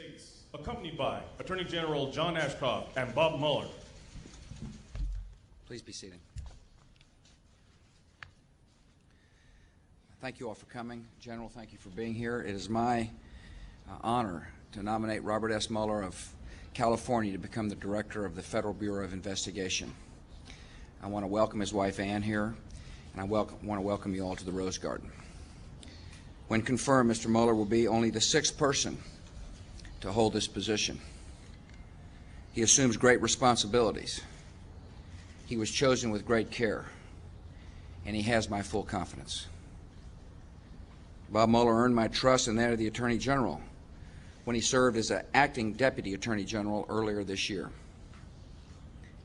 States, accompanied by Attorney General John Ashcroft and Bob Mueller. Please be seated. Thank you all for coming. General, thank you for being here. It is my honor to nominate Robert S. Mueller of California to become the Director of the Federal Bureau of Investigation. I want to welcome his wife Ann here, and I want to welcome you all to the Rose Garden. When confirmed, Mr. Mueller will be only the sixth person to hold this position. He assumes great responsibilities. He was chosen with great care, and he has my full confidence. Bob Mueller earned my trust and that of the Attorney General when he served as an acting Deputy Attorney General earlier this year.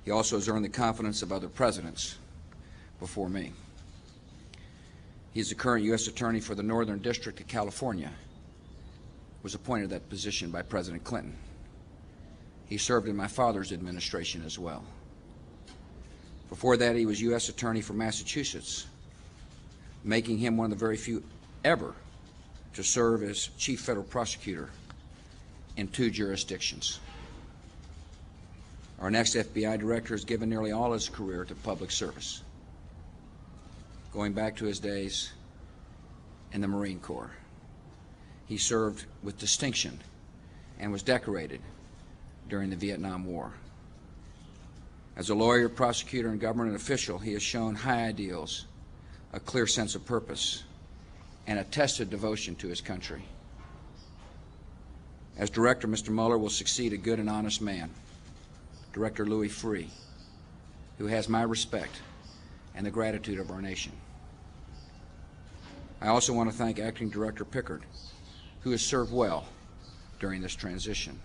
He also has earned the confidence of other presidents before me. He is the current U.S. Attorney for the Northern District of California, was appointed to that position by President Clinton. He served in my father's administration as well. Before that, he was U.S. Attorney for Massachusetts, making him one of the very few ever to serve as Chief Federal Prosecutor in 2 jurisdictions. Our next FBI Director has given nearly all his career to public service, going back to his days in the Marine Corps. He served with distinction and was decorated during the Vietnam War. As a lawyer, prosecutor, and government official, he has shown high ideals, a clear sense of purpose, and a tested devotion to his country. As Director, Mr. Mueller will succeed a good and honest man, Director Louis Freeh, who has my respect and the gratitude of our nation. I also want to thank Acting Director Pickard, who has served well during this transition.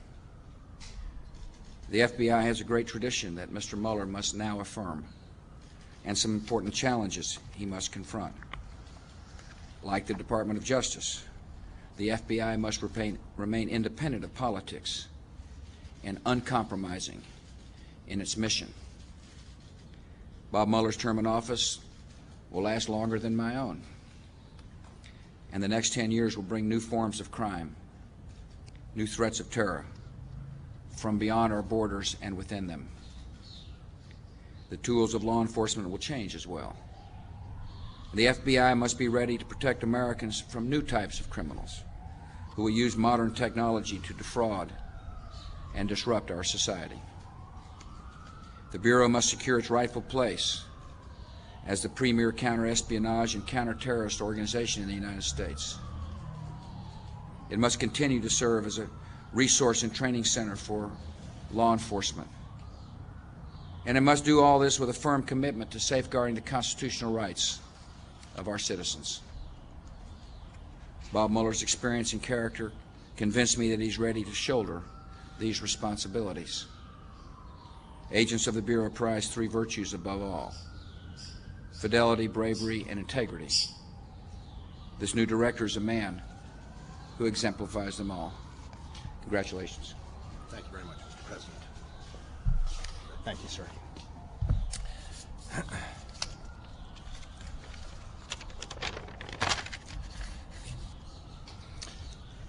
The FBI has a great tradition that Mr. Mueller must now affirm, and some important challenges he must confront. Like the Department of Justice, the FBI must remain independent of politics and uncompromising in its mission. Bob Mueller's term in office will last longer than my own, and the next 10 years will bring new forms of crime, new threats of terror from beyond our borders and within them. The tools of law enforcement will change as well. The FBI must be ready to protect Americans from new types of criminals who will use modern technology to defraud and disrupt our society. The Bureau must secure its rightful place as the premier counter-espionage and counter-terrorist organization in the United States. It must continue to serve as a resource and training center for law enforcement. And it must do all this with a firm commitment to safeguarding the constitutional rights of our citizens. Bob Mueller's experience and character convinced me that he's ready to shoulder these responsibilities. Agents of the Bureau prize 3 virtues above all: fidelity, bravery, and integrity. This new director is a man who exemplifies them all. Congratulations. Thank you very much, Mr. President. Thank you, sir.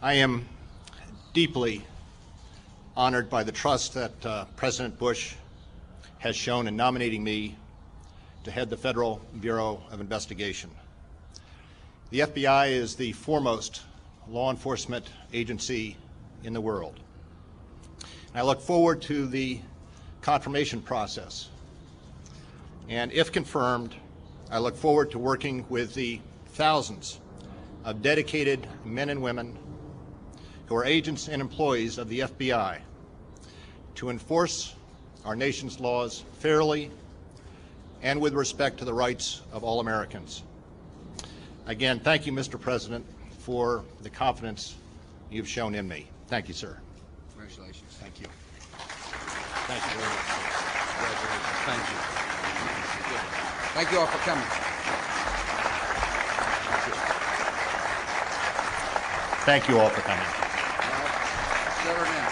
I am deeply honored by the trust that President Bush has shown in nominating me to head the Federal Bureau of Investigation. The FBI is the foremost law enforcement agency in the world. I look forward to the confirmation process. And if confirmed, I look forward to working with the thousands of dedicated men and women who are agents and employees of the FBI to enforce our nation's laws fairly and with respect to the rights of all Americans. Again, thank you, Mr. President, for the confidence you've shown in me. Thank you, sir. Congratulations. Thank you. Thank you very much. Congratulations. Thank you. Thank you all for coming. Thank you all for coming. Shut her down.